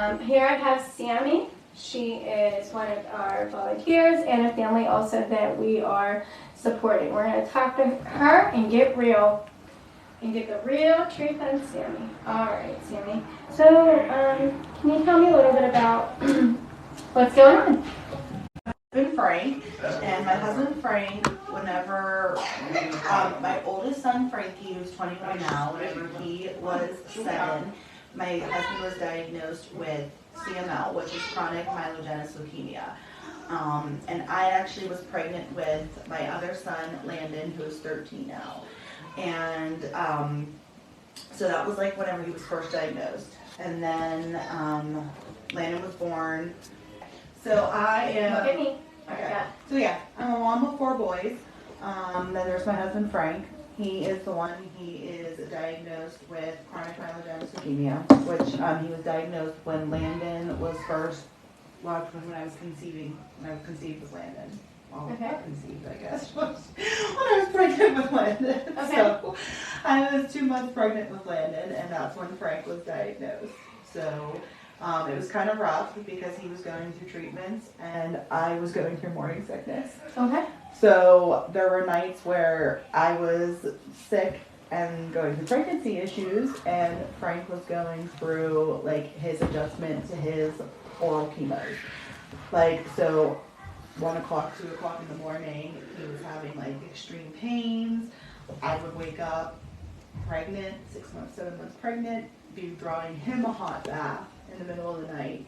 Here I have Sammi. She is one of our volunteers and a family also that we are supporting. We're going to talk to her and get real. And get the real truth on Sammi. All right, Sammi. So, can you tell me a little bit about what's going on? Husband Frank, and my husband Frank, whenever my oldest son Frankie, who's 21 now, whenever he was 7, my husband was diagnosed with CML, which is chronic myelogenous leukemia. And I actually was pregnant with my other son Landon, who's 13 now. And so that was like whenever he was first diagnosed. And then Landon was born. So I am. Look at me. Okay. So yeah, I'm a mom of 4 boys. Then there's my husband Frank. He is the one. He is diagnosed with chronic myelogenous leukemia, which he was diagnosed when Landon was first. Well, when I was conceiving. When I was conceived with Landon. Well, not conceived, I guess. When I was pregnant with Landon. Okay. So I was 2 months pregnant with Landon, and that's when Frank was diagnosed. So. It was kind of rough because he was going through treatments and I was going through morning sickness. Okay. So there were nights where I was sick and going through pregnancy issues, and Frank was going through like his adjustment to his oral chemos. Like, so 1 o'clock, 2 o'clock in the morning, he was having like extreme pains. I would wake up pregnant, 6 months, 7 months pregnant, be drawing him a hot bath in the middle of the night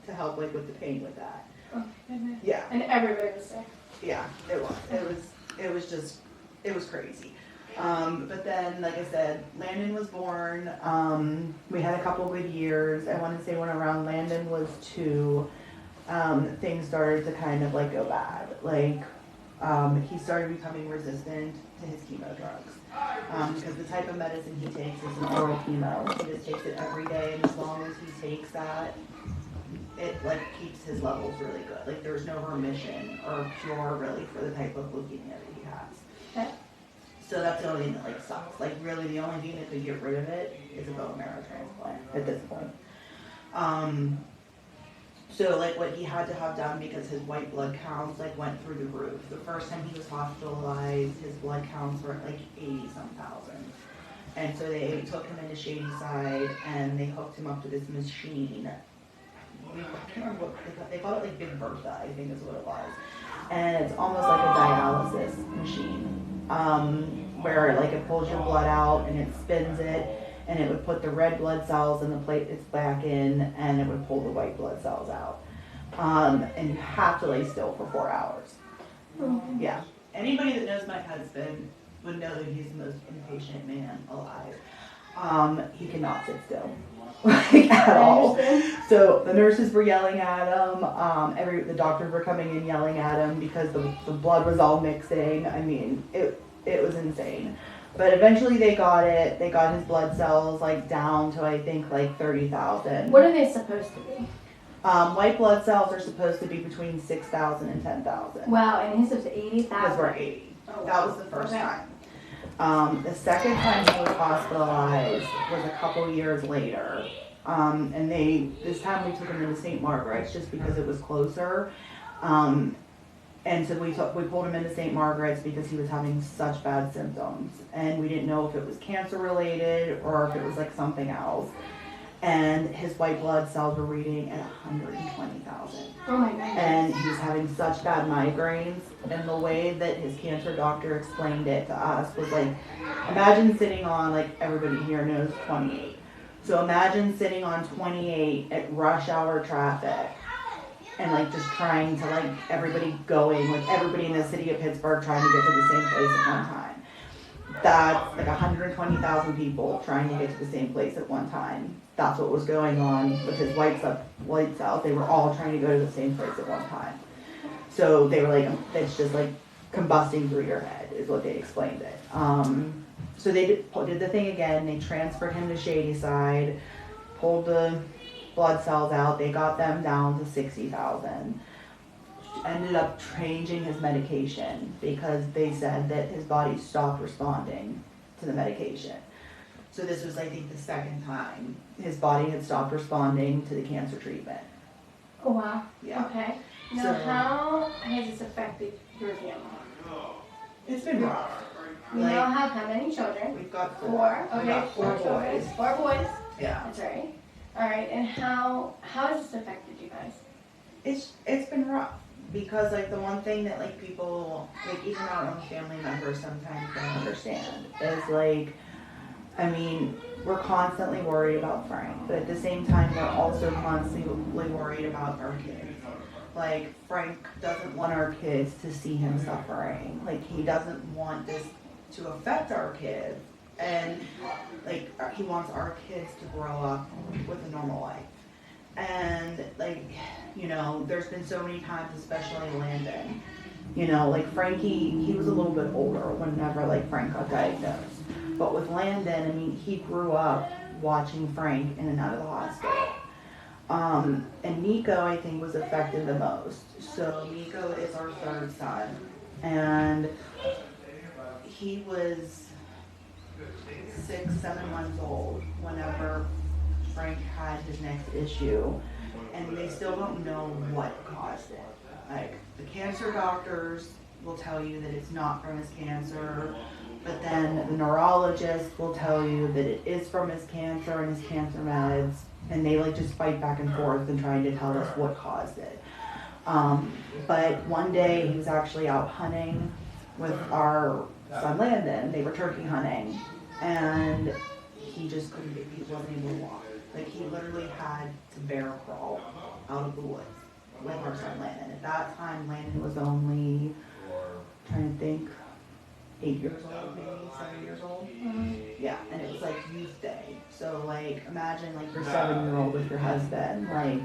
to help like with the pain with that. Oh goodness. Yeah. And everybody was sick. Yeah, it was crazy. But then, like I said, Landon was born. We had a couple good years. I want to say when around Landon was 2, things started to kind of like go bad. Like he started becoming resistant to his chemo drugs. Because the type of medicine he takes is an oral chemo. He just takes it every day, and as long as he takes that, it like keeps his levels really good. Like there's no remission or cure really for the type of leukemia that he has. Okay. So that's the only thing that like sucks. Like really the only thing that could get rid of it is a bone marrow transplant at this point. So like what he had to have done because his white blood counts like went through the roof. The first time he was hospitalized, his blood counts were at like 80-some thousand. And so they took him into Shadyside and they hooked him up to this machine. I can't remember what they called it, like Big Bertha, I think is what it was. And it's almost like a dialysis machine, where like it pulls your blood out and it spins it. And it would put the red blood cells in the platelets back in, and it would pull the white blood cells out. And you have to lay still for 4 hours. Mm-hmm. Yeah. Anybody that knows my husband would know that he's the most impatient man alive. He cannot sit still, like at all. So the nurses were yelling at him. The doctors were coming in yelling at him because the blood was all mixing. I mean, it was insane. But eventually they got it. They got his blood cells like down to I think like 30,000. What are they supposed to be? White blood cells are supposed to be between 6,000 and 10,000. Wow, and his was 80,000. Because we're 80. Oh, that was the first time. The second time he was hospitalized was a couple years later. And this time we took him into St. Margaret's just because it was closer. And so we pulled him into St. Margaret's because he was having such bad symptoms. And we didn't know if it was cancer related or if it was like something else. And his white blood cells were reading at 120,000. Oh my goodness. And he was having such bad migraines. And the way that his cancer doctor explained it to us was like, imagine sitting on, like everybody here knows 28. So imagine sitting on 28 at rush hour traffic. And like just trying to like everybody going, like everybody in the city of Pittsburgh trying to get to the same place at one time. That's like 120,000 people trying to get to the same place at one time. That's what was going on with his white cells. They were all trying to go to the same place at one time. So they were like, it's just like combusting through your head is what they explained it. So they did the thing again. They transferred him to Shadyside, pulled the blood cells out. They got them down to 60,000. Ended up changing his medication because they said that his body stopped responding to the medication. So this was, I think, the second time his body had stopped responding to the cancer treatment. Oh, wow. Yeah. Okay. Now, So- how has this affected your family? It's been rough. You now have how many children? We've got Four. We've Okay, got four children. boys. 4 boys. Yeah. That's right. All right. And how has this affected you guys? It's been rough because like the one thing that like people like even our own family members sometimes don't understand is like, I mean, we're constantly worried about Frank, but at the same time we're also constantly worried about our kids. Like Frank doesn't want our kids to see him suffering. Like he doesn't want this to affect our kids, and like he wants our kids to grow up with a normal life. And like, you know, there's been so many times, especially Landon, you know, like Frankie, he was a little bit older whenever like Frank got diagnosed. But with Landon, I mean, he grew up watching Frank in and out of the hospital. And Nico, I think, was affected the most. So Nico is our third son, and he was 6, 7 months old whenever Frank had his next issue, and they still don't know what caused it. Like, the cancer doctors will tell you that it's not from his cancer, but then the neurologist will tell you that it is from his cancer and his cancer meds, and they like just fight back and forth and trying to tell us what caused it. But one day he was actually out hunting with our son Landon. They were turkey hunting, and he just couldn't get, he wasn't able to walk. Like he literally had to bear crawl out of the woods with our son Landon. At that time, Landon was only, trying to think, 8 years old, maybe 7 years old. Yeah, and it was like youth day. So like imagine like your 7-year-old with your husband, like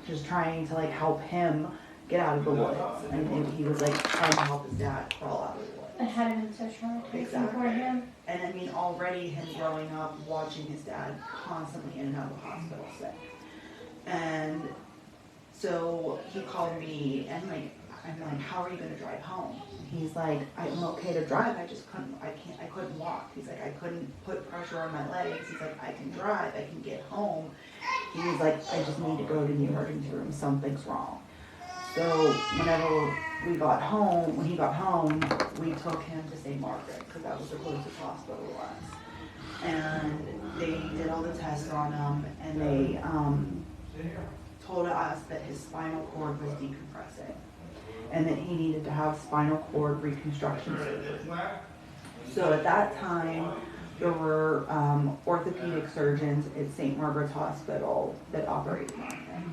just trying to like help him get out of the woods. And he was like trying to help his dad crawl out of the woods. It had been so traumatizing Exactly. for him. And I mean, already him growing up, watching his dad constantly in and out of the hospital sick. And so he called me and like, I'm like, how are you gonna drive home? He's like, I'm okay to drive, I couldn't walk. He's like, I couldn't put pressure on my legs. He's like, I can drive, I can get home. He's like, I just need to go to the emergency room, something's wrong. So whenever we got home, when he got home, we took him to St. Margaret, because that was the closest hospital to us. And they did all the tests on him, and they told us that his spinal cord was decompressing, and that he needed to have spinal cord reconstruction surgery. So at that time, there were orthopedic surgeons at St. Margaret's Hospital that operated on him.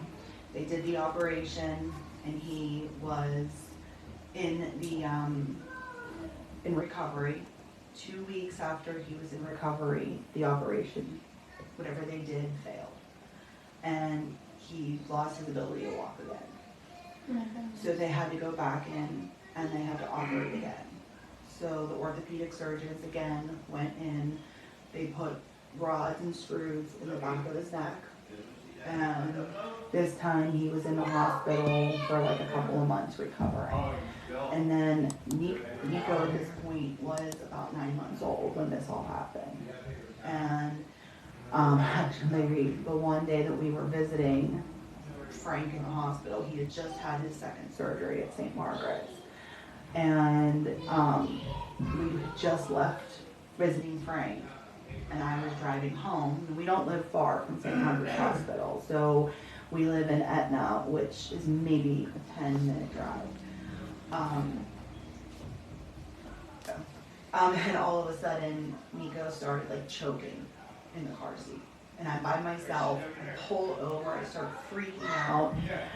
They did the operation, and he was in recovery. 2 weeks after he was in recovery, the operation, whatever they did, failed, and he lost his ability to walk again. So they had to go back in and they had to operate again. So the orthopedic surgeons again went in, they put rods and screws in the back of his neck, and this time he was in the hospital for like a couple of months recovering. And then Nico at this point was about 9 months old when this all happened. And actually the one day that we were visiting Frank in the hospital, he had just had his second surgery at St. Margaret's. And we had just left visiting Frank, and I was driving home. We don't live far from St. Margaret's Hospital, so we live in Etna, which is maybe a 10-minute drive. And all of a sudden, Nico started like choking in the car seat. And I'm by myself, I pull over, I start freaking out.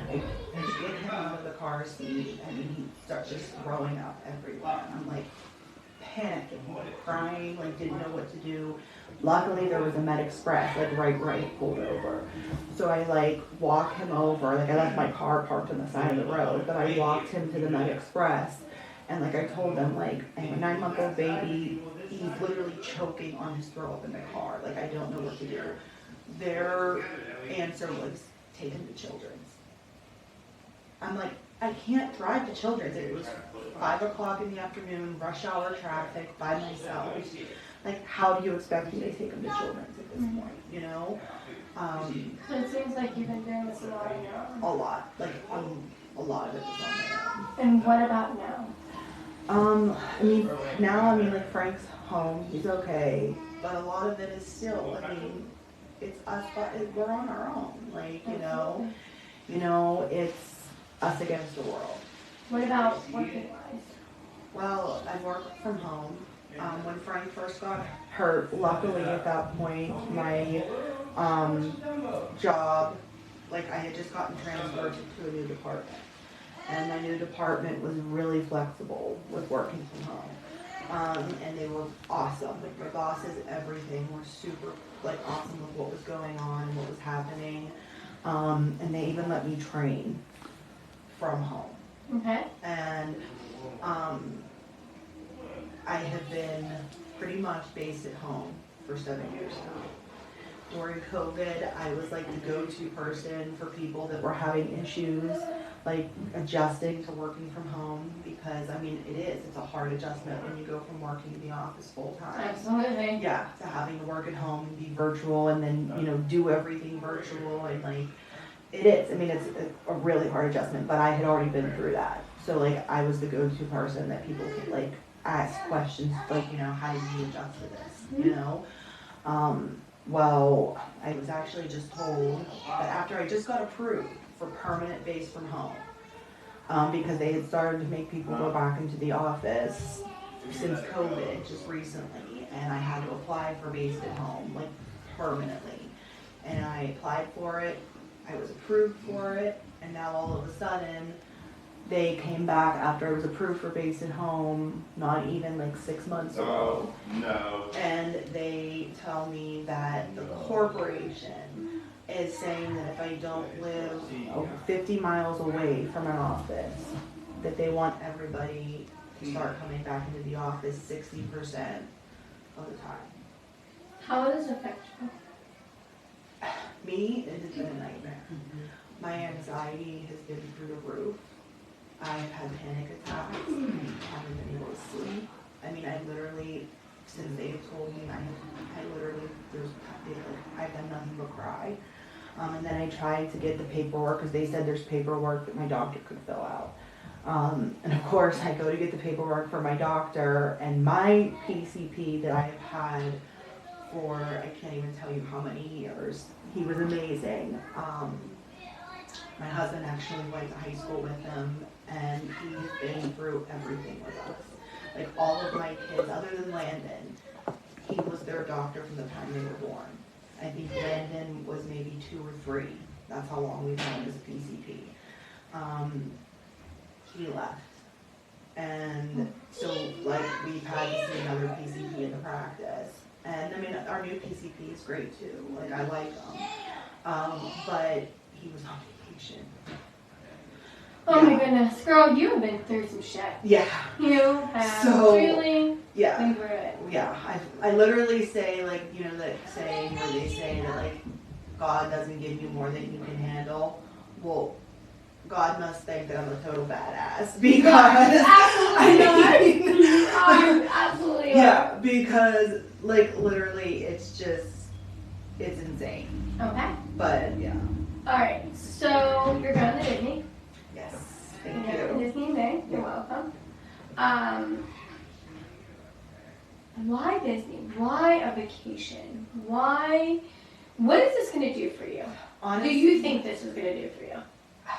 I get him out of the car seat, and he starts just throwing up everywhere. And I'm like panicking, crying, like didn't know what to do. Luckily there was a Med Express, like right where I pulled over. So I like walk him over, like I left my car parked on the side of the road, but I walked him to the Med Express. And like I told them, like, I have a 9-month-old baby, he's literally choking on his throw up in the car. Like, I don't know what to do. Their answer was, take him to Children's. I'm like, I can't drive to Children's. It was 5 o'clock in the afternoon, rush hour traffic, by myself. like, how do you expect me to take them to children's at this point, you know? So it seems like you've been doing this a lot on your own. A lot, like, a lot of it was on my own. And what about now? I mean, now, I mean, like, Frank's home, he's okay, but a lot of it is still, I mean, it's us, but we're on our own, like, you know, it's us against the world. What about working-wise? Well, I work from home. When Frank first got hurt, luckily at that point, my job, like, I had just gotten transferred to a new department. And my new department was really flexible with working from home. And they were awesome. Like, my bosses, everything were super, like, awesome with what was going on, what was happening. And they even let me train from home. Okay. And I have been pretty much based at home for 7 years now. During COVID, I was like the go-to person for people that were having issues, like adjusting to working from home, because I mean, it's a hard adjustment when you go from working in the office full time. Absolutely. Yeah, to having to work at home and be virtual and then, you know, do everything virtual and like, it is. I mean, it's a really hard adjustment, but I had already been through that. So like, I was the go-to person that people could like ask questions like, you know, how did you adjust to this, you know? Well, I was actually just told that after I just got approved for permanent base from home, because they had started to make people go back into the office since COVID just recently, and I had to apply for based at home, like permanently. And I applied for it, I was approved for it, and now all of a sudden, they came back after I was approved for based at home, not even like 6 months ago. No. And they tell me that the corporation is saying that if I don't live over 50 miles away from an office, that they want everybody to start coming back into the office 60% of the time. How does it affect you? Me, it has been a nightmare. My anxiety has been through the roof. I've had panic attacks, haven't been able to sleep. I mean, I literally, since they have told me, I literally, I've done nothing but cry. And then I tried to get the paperwork, because they said there's paperwork that my doctor could fill out. And of course, I go to get the paperwork for my doctor, and my PCP that I have had for, I can't even tell you how many years, he was amazing. My husband actually went to high school with him, and he's been through everything with us. Like, all of my kids, other than Landon, he was their doctor from the time they were born. I think Landon was maybe 2 or 3. That's how long we've known as a PCP. He left. And so, like, we've had to see another PCP in the practice. And, I mean, our new PCP is great, too. Like, I like him. But he was on vacation. Oh my goodness, girl, you have been through some shit. Yeah. You have So, really yeah. been through it. Yeah. I literally say, like, you know, that saying where they say that, like, God doesn't give you more than you can handle. Well, God must think that I'm a total badass, because Absolutely not. Absolutely not. Yeah, because like literally it's insane. Okay. But yeah. Alright, so you're going to Disney. Yes. You're Thank going to you. Disney in May. You're welcome. Why Disney? Why a vacation? Why? What is this going to do for you? Honestly, Do you think this is going to do for you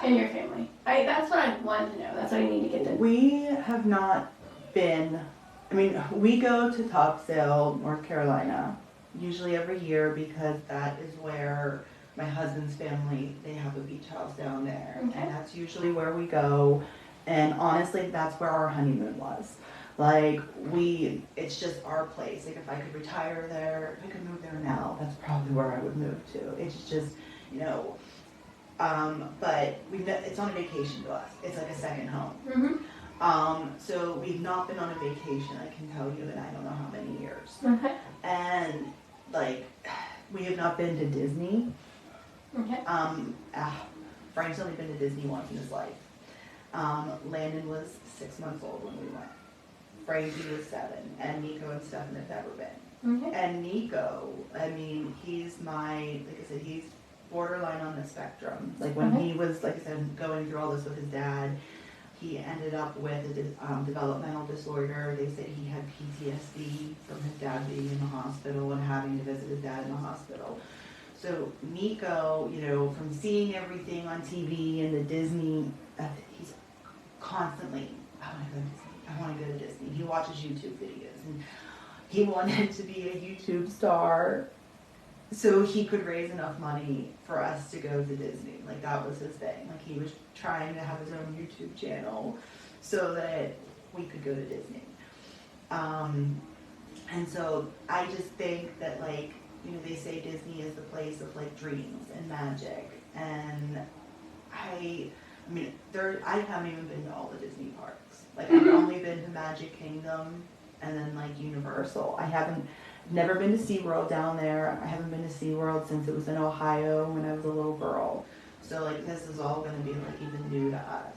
and your family? That's what I want to know. That's what I need to get to. we have not been, I mean, we go to Topsail, North Carolina, usually every year, because that is where my husband's family, they have a beach house down there. Okay. And that's usually where we go. And honestly, that's where our honeymoon was. Like, it's just our place. Like, if I could retire there, if I could move there now, that's probably where I would move to. It's just, you know, but it's on a vacation to us. It's like a second home. Mm-hmm. So we've not been on a vacation, I can tell you, in I don't know how many years. Okay. And, like, we have not been to Disney. Okay. Frank's only been to Disney once in his life. Landon was 6 months old when we went. Frankie was 7, and Nico and Stefan have never been. Okay. And Nico, I mean, he's like I said, he's borderline on the spectrum. Like when he was, like I said, going through all this with his dad, he ended up with a developmental disorder. They said he had PTSD from his dad being in the hospital and having to visit his dad in the hospital. So Nico, you know, from seeing everything on TV and the Disney, he's constantly, I want to go to Disney. I want to go to Disney. He watches YouTube videos and he wanted to be a YouTube star so he could raise enough money for us to go to Disney. Like that was his thing. Like he was trying to have his own YouTube channel so that we could go to Disney. And so I just think that, like, you know, they say Disney is the place of like dreams and magic. And I mean, I haven't even been to all the Disney parks. Like I've only been to Magic Kingdom and then like Universal. Never been to SeaWorld down there. I haven't been to SeaWorld since it was in Ohio when I was a little girl. So like this is all gonna be like even new to us.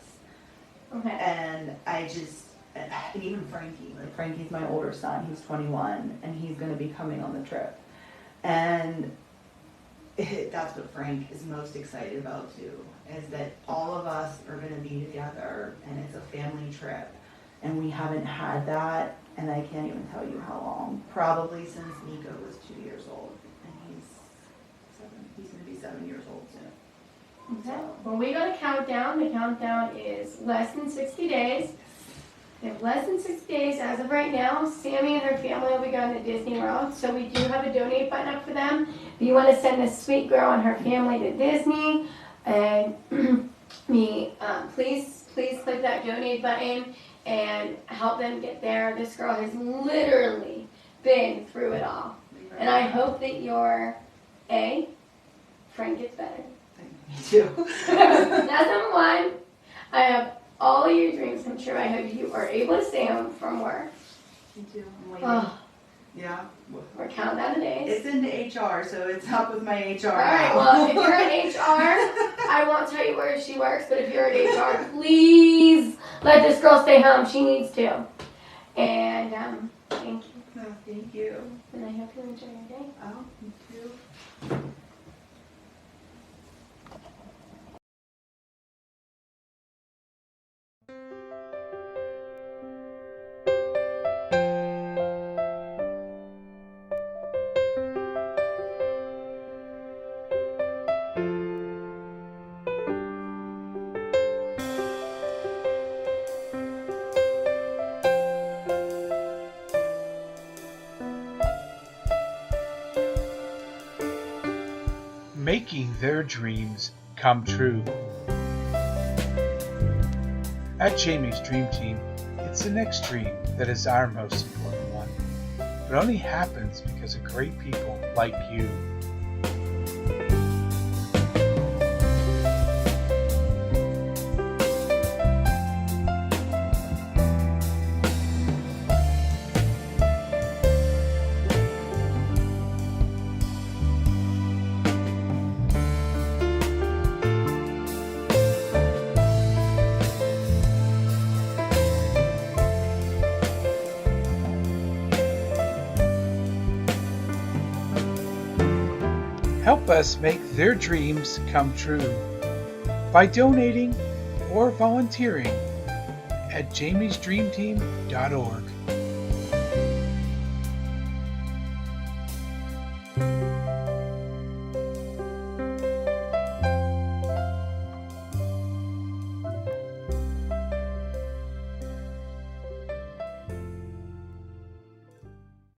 Okay. And and even Frankie, like Frankie's my older son, he's 21 and he's gonna be coming on the trip. And that's what Frank is most excited about too, is that all of us are gonna be together and it's a family trip. And we haven't had that, and I can't even tell you how long. Probably since Nico was 2 years old, and he's gonna be 7 years old soon. Okay. Well, we got a countdown. The countdown is less than 60 days. We have less than 60 days as of right now. Sammi and her family will be going to Disney World, so we do have a donate button up for them. If you want to send this sweet girl and her family to Disney, and please click that donate button and help them get there. This girl has literally been through it all. And I hope that Frank gets better. Me too. That's number one. I have all of your dreams come true. I hope you are able to stay home from work. Me too. I'm waiting. Oh, Yeah. we're counting down the days. It's into HR, so it's up with my HR. All right, well, if you're in HR, I won't tell you where she works, but if you're in HR, please let this girl stay home. She needs to. And thank you. Oh, thank you. And I hope you enjoy your day. Oh, me too. Making their dreams come true. At Jamie's Dream Team, it's the next dream that is our most important one. It only happens because of great people like you. Help us make their dreams come true by donating or volunteering at jamiesdreamteam.org.